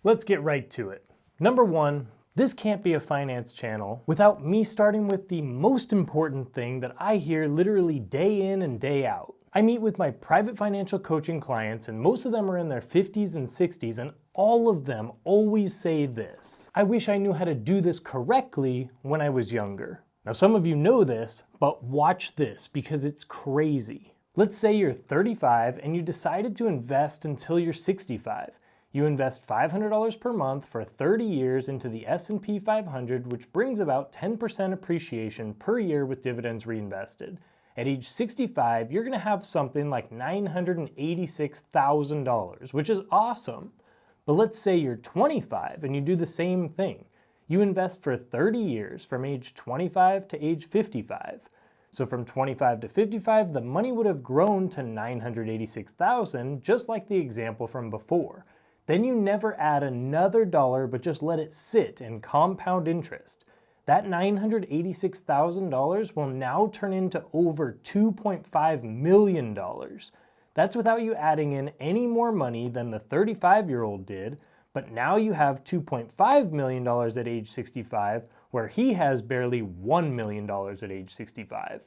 Let's get right to it. Number one, this can't be a finance channel without me starting with the most important thing that I hear literally day in and day out. I meet with my private financial coaching clients, and most of them are in their 50s and 60s, and all of them always say this: I wish I knew how to do this correctly when I was younger. Now, some of you know this, but watch this because it's crazy. Let's say you're 35 and you decided to invest until you're 65. You invest $500 per month for 30 years into the S&P 500, which brings about 10% appreciation per year with dividends reinvested. At age 65, you're gonna have something like $986,000, which is awesome. But let's say you're 25 and you do the same thing. You invest for 30 years from age 25 to age 55. So from 25 to 55, the money would have grown to $986,000, just like the example from before. Then you never add another dollar, but just let it sit and compound interest. That $986,000 will now turn into over $2.5 million. That's without you adding in any more money than the 35-year-old did, but now you have $2.5 million at age 65, where he has barely $1 million at age 65.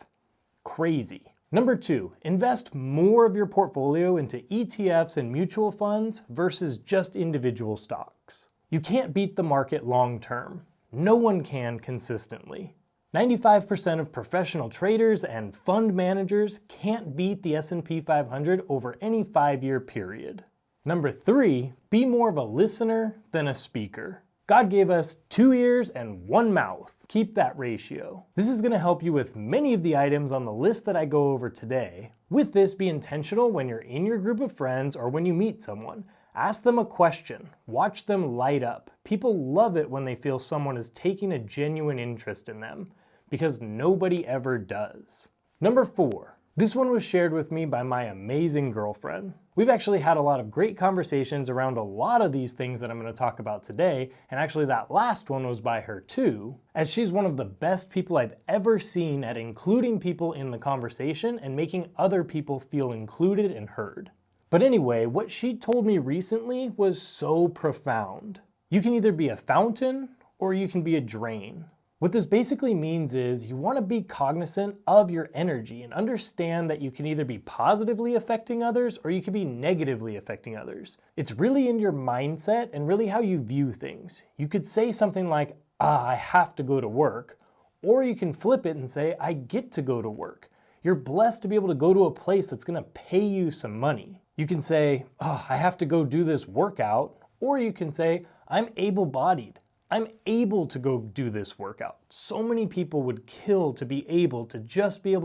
Crazy. Number two, invest more of your portfolio into ETFs and mutual funds versus just individual stocks. You can't beat the market long term. No one can consistently. 95% of professional traders and fund managers can't beat the S&P 500 over any 5-year period. Number three, be more of a listener than a speaker. God gave us 2 ears and 1 mouth. Keep that ratio. This is going to help you with many of the items on the list that I go over today. With this, be intentional when you're in your group of friends or when you meet someone. Ask them a question. Watch them light up. People love it when they feel someone is taking a genuine interest in them, because nobody ever does. Number four, this one was shared with me by my amazing girlfriend. We've actually had a lot of great conversations around a lot of these things that I'm going to talk about today, and actually that last one was by her too, as she's one of the best people I've ever seen at including people in the conversation and making other people feel included and heard. But anyway, what she told me recently was so profound. You can either be a fountain or you can be a drain. What this basically means is you want to be cognizant of your energy and understand that you can either be positively affecting others or you can be negatively affecting others. It's really in your mindset and really how you view things. You could say something like, I have to go to work, or you can flip it and say, I get to go to work. You're blessed to be able to go to a place that's going to pay you some money. You can say, I have to go do this workout, or you can say, I'm able-bodied. I'm able to go do this workout. So many people would kill to be able to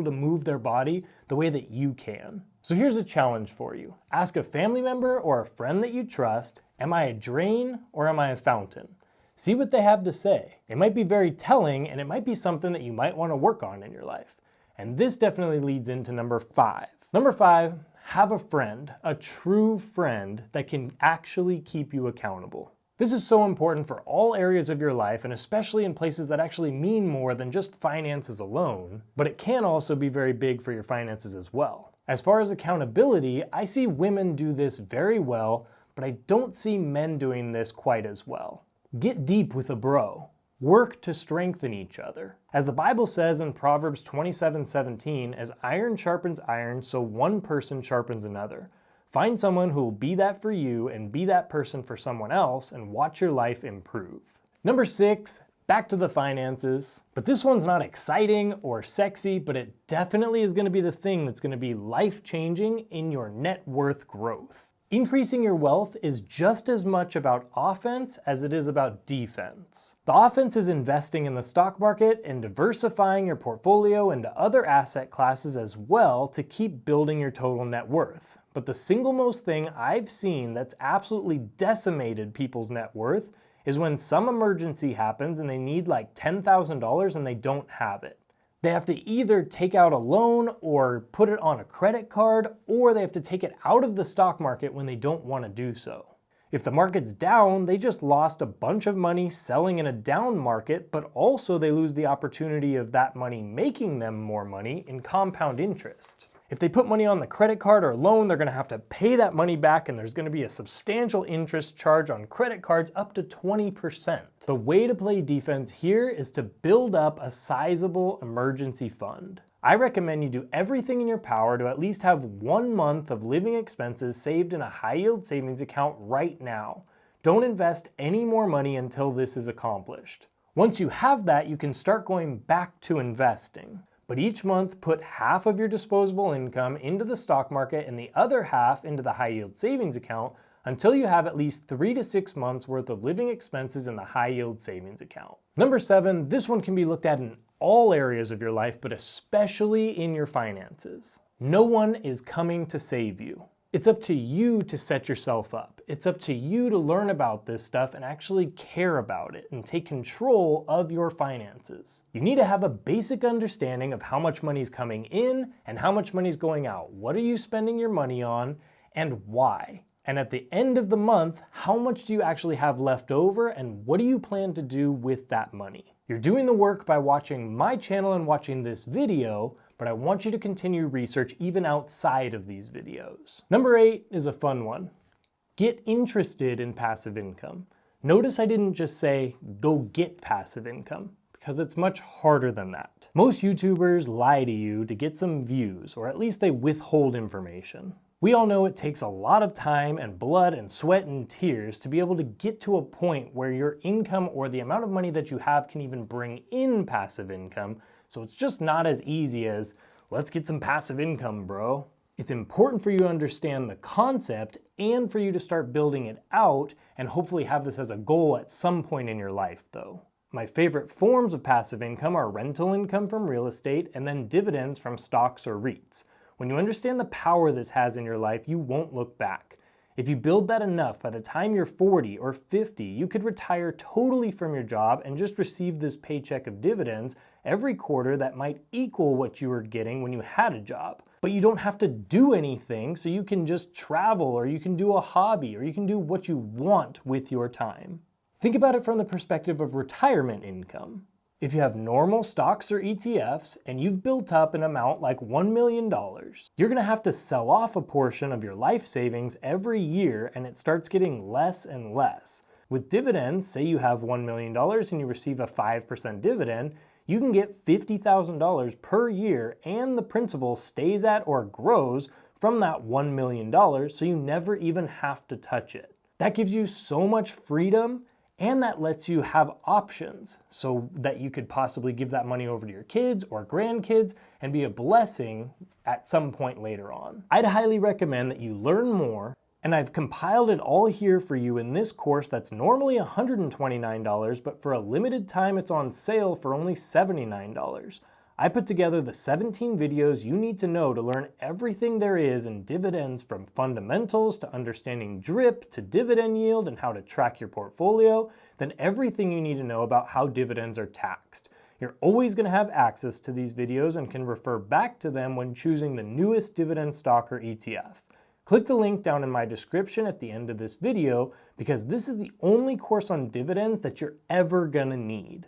move their body the way that you can. So here's a challenge for you. Ask a family member or a friend that you trust, am I a drain or am I a fountain? See what they have to say. It might be very telling, and it might be something that you might want to work on in your life. And this definitely leads into number five. Number five, have a friend, a true friend that can actually keep you accountable. This is so important for all areas of your life, and especially in places that actually mean more than just finances alone, but it can also be very big for your finances as well. As far as accountability, I see women do this very well, but I don't see men doing this quite as well. Get deep with a bro. Work to strengthen each other. As the Bible says in Proverbs 27:17, as iron sharpens iron, so one person sharpens another. Find someone who will be that for you and be that person for someone else, and watch your life improve. Number six, back to the finances. But this one's not exciting or sexy, but it definitely is going to be the thing that's going to be life-changing in your net worth growth. Increasing your wealth is just as much about offense as it is about defense. The offense is investing in the stock market and diversifying your portfolio into other asset classes as well to keep building your total net worth. But the single most thing I've seen that's absolutely decimated people's net worth is when some emergency happens and they need like $10,000 and they don't have it. They have to either take out a loan or put it on a credit card, or they have to take it out of the stock market when they don't want to do so. If the market's down, they just lost a bunch of money selling in a down market, but also they lose the opportunity of that money making them more money in compound interest. If they put money on the credit card or loan, they're gonna have to pay that money back, and there's gonna be a substantial interest charge on credit cards up to 20%. The way to play defense here is to build up a sizable emergency fund. I recommend you do everything in your power to at least have 1 month of living expenses saved in a high yield savings account right now. Don't invest any more money until this is accomplished. Once you have that, you can start going back to investing. But each month, put half of your disposable income into the stock market and the other half into the high yield savings account until you have at least 3 to 6 months worth of living expenses in the high yield savings account. Number 7, this one can be looked at in all areas of your life, but especially in your finances. No one is coming to save you. It's up to you to set yourself up. It's up to you to learn about this stuff and actually care about it and take control of your finances. You need to have a basic understanding of how much money is coming in and how much money is going out. What are you spending your money on and why? And at the end of the month, how much do you actually have left over and what do you plan to do with that money? You're doing the work by watching my channel and watching this video, but I want you to continue research even outside of these videos. Number 8 is a fun one. Get interested in passive income. Notice I didn't just say, go get passive income, because it's much harder than that. Most YouTubers lie to you to get some views, or at least they withhold information. We all know it takes a lot of time and blood and sweat and tears to be able to get to a point where your income or the amount of money that you have can even bring in passive income. So it's just not as easy as, let's get some passive income, bro. It's important for you to understand the concept and for you to start building it out and hopefully have this as a goal at some point in your life though. My favorite forms of passive income are rental income from real estate and then dividends from stocks or REITs. When you understand the power this has in your life, you won't look back. If you build that enough, by the time you're 40 or 50, you could retire totally from your job and just receive this paycheck of dividends every quarter that might equal what you were getting when you had a job. But you don't have to do anything, so you can just travel, or you can do a hobby, or you can do what you want with your time. Think about it from the perspective of retirement income. If you have normal stocks or ETFs and you've built up an amount like $1 million, you're gonna have to sell off a portion of your life savings every year and it starts getting less and less. With dividends, say you have $1 million and you receive a 5% dividend, you can get $50,000 per year and the principal stays at or grows from that $1 million, so you never even have to touch it. That gives you so much freedom, and that lets you have options so that you could possibly give that money over to your kids or grandkids and be a blessing at some point later on. I'd highly recommend that you learn more, and I've compiled it all here for you in this course that's normally $129, but for a limited time it's on sale for only $79. I put together the 17 videos you need to know to learn everything there is in dividends, from fundamentals to understanding DRIP to dividend yield and how to track your portfolio, then everything you need to know about how dividends are taxed. You're always going to have access to these videos and can refer back to them when choosing the newest dividend stock or ETF. Click the link down in my description at the end of this video, because this is the only course on dividends that you're ever going to need.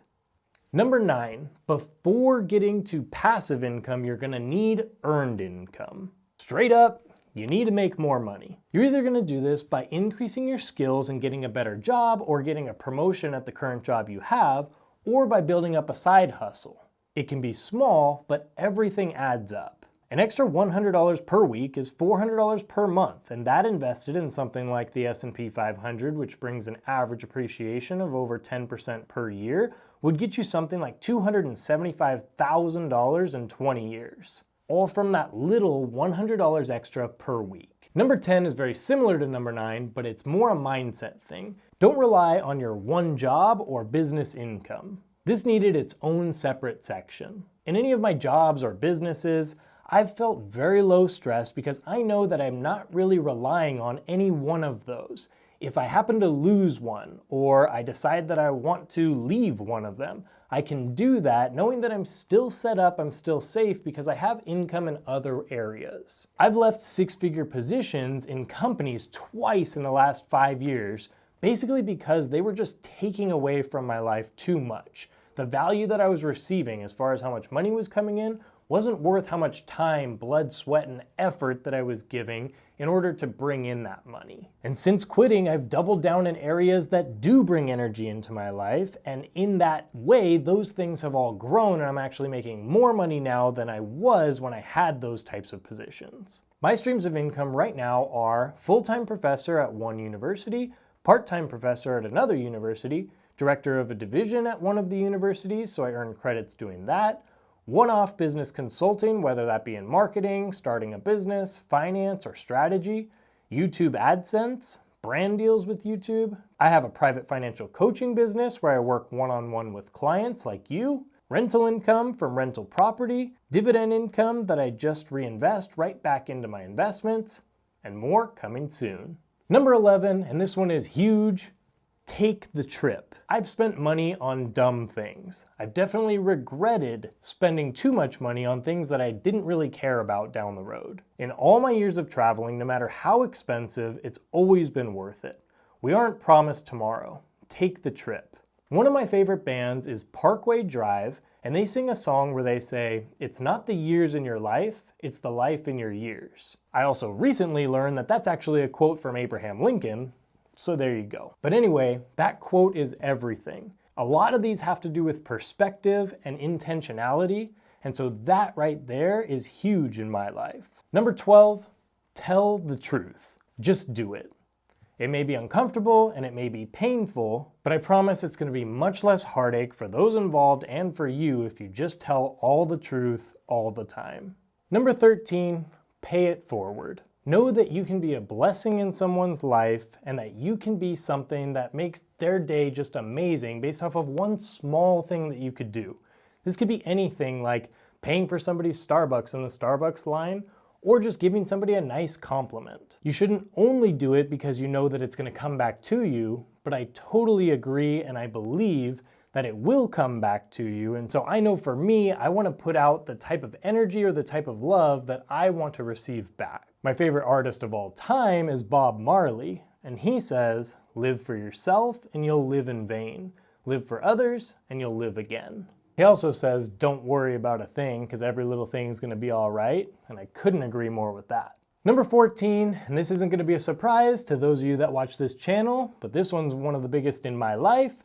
Number 9, before getting to passive income, you're gonna need earned income. Straight up, you need to make more money. You're either gonna do this by increasing your skills and getting a better job or getting a promotion at the current job you have, or by building up a side hustle. It can be small, but everything adds up. An extra $100 per week is $400 per month, and that invested in something like the S&P 500, which brings an average appreciation of over 10% per year, would get you something like $275,000 in 20 years. All from that little $100 extra per week. Number 10 is very similar to number 9, but it's more a mindset thing. Don't rely on your one job or business income. This needed its own separate section. In any of my jobs or businesses, I've felt very low stress because I know that I'm not really relying on any one of those. If I happen to lose one, or I decide that I want to leave one of them, I can do that knowing that I'm still set up, I'm still safe, because I have income in other areas. I've left 6-figure positions in companies twice in the last 5 years, basically because they were just taking away from my life too much. The value that I was receiving as far as how much money was coming in wasn't worth how much time, blood, sweat, and effort that I was giving in order to bring in that money. And since quitting, I've doubled down in areas that do bring energy into my life, and in that way, those things have all grown, and I'm actually making more money now than I was when I had those types of positions. My streams of income right now are full-time professor at one university, part-time professor at another university, director of a division at one of the universities, so I earn credits doing that, one-off business consulting, whether that be in marketing, starting a business, finance, or strategy, YouTube AdSense, brand deals with YouTube. I have a private financial coaching business where I work one-on-one with clients like you, rental income from rental property, dividend income that I just reinvest right back into my investments, and more coming soon. Number 11, and this one is huge, take the trip. I've spent money on dumb things. I've definitely regretted spending too much money on things that I didn't really care about down the road. In all my years of traveling, no matter how expensive, it's always been worth it. We aren't promised tomorrow. Take the trip. One of my favorite bands is Parkway Drive, and they sing a song where they say, "It's not the years in your life, it's the life in your years." I also recently learned that that's actually a quote from Abraham Lincoln, so there you go. But anyway, that quote is everything. A lot of these have to do with perspective and intentionality, and so that right there is huge in my life. Number 12, tell the truth. Just do it. It may be uncomfortable and it may be painful, but I promise it's going to be much less heartache for those involved and for you if you just tell all the truth all the time. Number 13, pay it forward. Know that you can be a blessing in someone's life and that you can be something that makes their day just amazing based off of one small thing that you could do. This could be anything like paying for somebody's Starbucks in the Starbucks line or just giving somebody a nice compliment. You shouldn't only do it because you know that it's going to come back to you, but I totally agree and I believe that it will come back to you. And so I know for me, I want to put out the type of energy or the type of love that I want to receive back. My favorite artist of all time is Bob Marley, and he says, "Live for yourself and you'll live in vain. Live for others and you'll live again." He also says, "Don't worry about a thing because every little thing is going to be all right," and I couldn't agree more with that. Number 14, and this isn't going to be a surprise to those of you that watch this channel, but this one's one of the biggest in my life.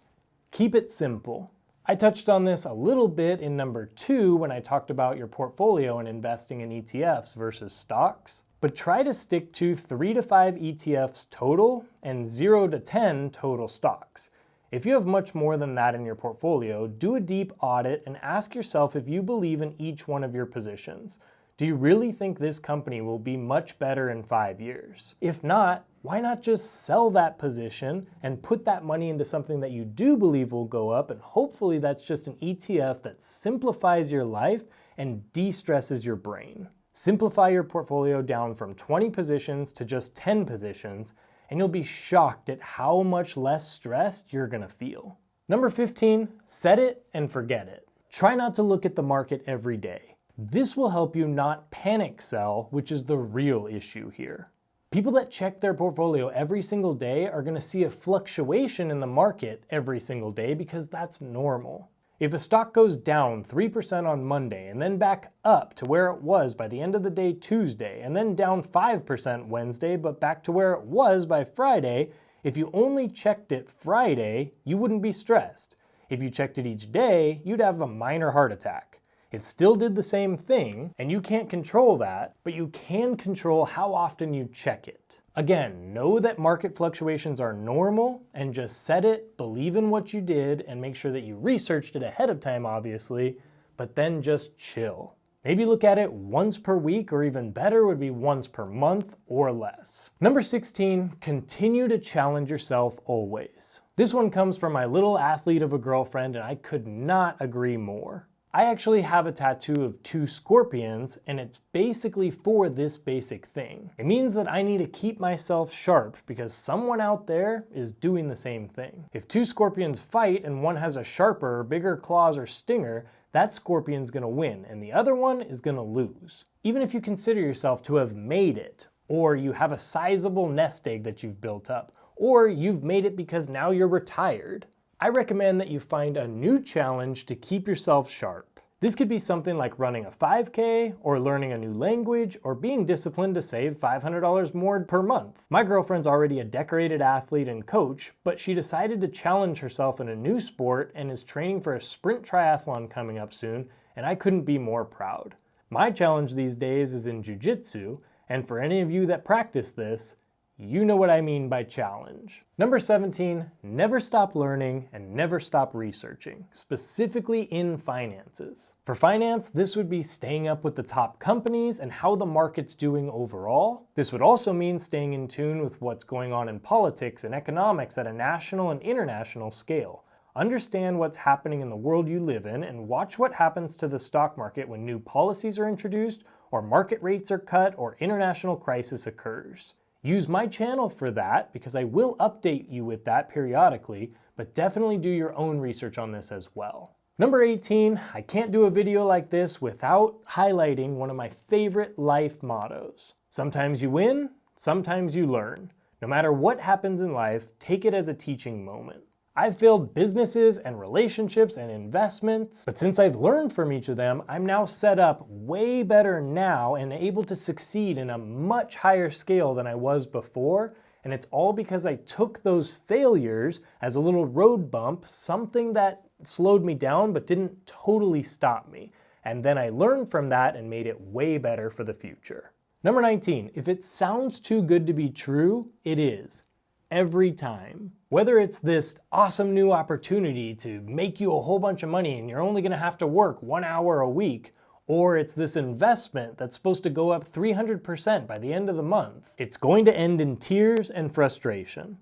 Keep it simple. I touched on this a little bit in number 2 when I talked about your portfolio and investing in ETFs versus stocks, but try to stick to 3 to 5 ETFs total and 0 to 10 total stocks. If you have much more than that in your portfolio, do a deep audit and ask yourself if you believe in each one of your positions. Do you really think this company will be much better in 5 years? If not, why not just sell that position and put that money into something that you do believe will go up, and hopefully that's just an ETF that simplifies your life and de-stresses your brain. Simplify your portfolio down from 20 positions to just 10 positions, and you'll be shocked at how much less stressed you're gonna feel. Number 15, set it and forget it. Try not to look at the market every day. This will help you not panic sell, which is the real issue here. People that check their portfolio every single day are going to see a fluctuation in the market every single day because that's normal. If a stock goes down 3% on Monday and then back up to where it was by the end of the day Tuesday, and then down 5% Wednesday but back to where it was by Friday, if you only checked it Friday, you wouldn't be stressed. If you checked it each day, you'd have a minor heart attack. It still did the same thing, and you can't control that, but you can control how often you check it. Again, know that market fluctuations are normal, and just set it, believe in what you did, and make sure that you researched it ahead of time, obviously, but then just chill. Maybe look at it once per week, or even better would be once per month or less. Number 16, continue to challenge yourself always. This one comes from my little athlete of a girlfriend, and I could not agree more. I actually have a tattoo of 2 scorpions, and it's basically for this basic thing. It means that I need to keep myself sharp because someone out there is doing the same thing. If 2 scorpions fight and one has a sharper or bigger claws or stinger, that scorpion's gonna win and the other one is gonna lose. Even if you consider yourself to have made it, or you have a sizable nest egg that you've built up, or you've made it because now you're retired, I recommend that you find a new challenge to keep yourself sharp. This could be something like running a 5K, or learning a new language, or being disciplined to save $500 more per month. My girlfriend's already a decorated athlete and coach, but she decided to challenge herself in a new sport and is training for a sprint triathlon coming up soon, and I couldn't be more proud. My challenge these days is in jiu-jitsu, and for any of you that practice this, you know what I mean by challenge. Number 17, never stop learning and never stop researching, specifically in finances. For finance, this would be staying up with the top companies and how the market's doing overall. This would also mean staying in tune with what's going on in politics and economics at a national and international scale. Understand what's happening in the world you live in and watch what happens to the stock market when new policies are introduced, or market rates are cut, or international crisis occurs. Use my channel for that because I will update you with that periodically, but definitely do your own research on this as well. Number 18, I can't do a video like this without highlighting one of my favorite life mottos. Sometimes you win, sometimes you learn. No matter what happens in life, take it as a teaching moment. I've failed businesses and relationships and investments, but since I've learned from each of them, I'm now set up way better now and able to succeed in a much higher scale than I was before. And it's all because I took those failures as a little road bump, something that slowed me down but didn't totally stop me. And then I learned from that and made it way better for the future. Number 19, if it sounds too good to be true, it is. Every time. Whether it's this awesome new opportunity to make you a whole bunch of money and you're only going to have to work 1 hour a week, or it's this investment that's supposed to go up 300% by the end of the month, it's going to end in tears and frustration.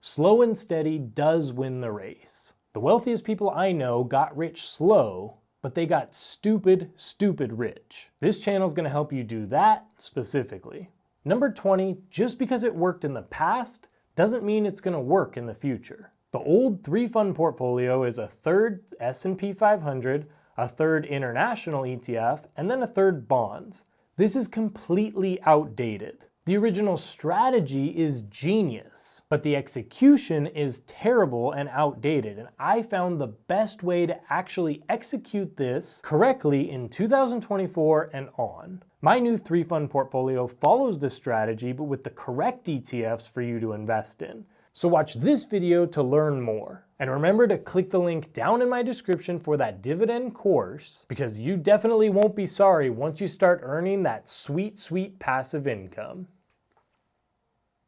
Slow and steady does win the race. The wealthiest people I know got rich slow, but they got stupid rich. This channel is going to help you do that specifically. Number 20, just because it worked in the past doesn't mean it's going to work in the future. The old 3-fund portfolio is a third S&P 500, a third international ETF, and then a third bonds. This is completely outdated. The original strategy is genius, but the execution is terrible and outdated, and I found the best way to actually execute this correctly in 2024 and on. My new 3-fund portfolio follows this strategy, but with the correct ETFs for you to invest in. So watch this video to learn more. And remember to click the link down in my description for that Dividend course, because you definitely won't be sorry once you start earning that sweet passive income.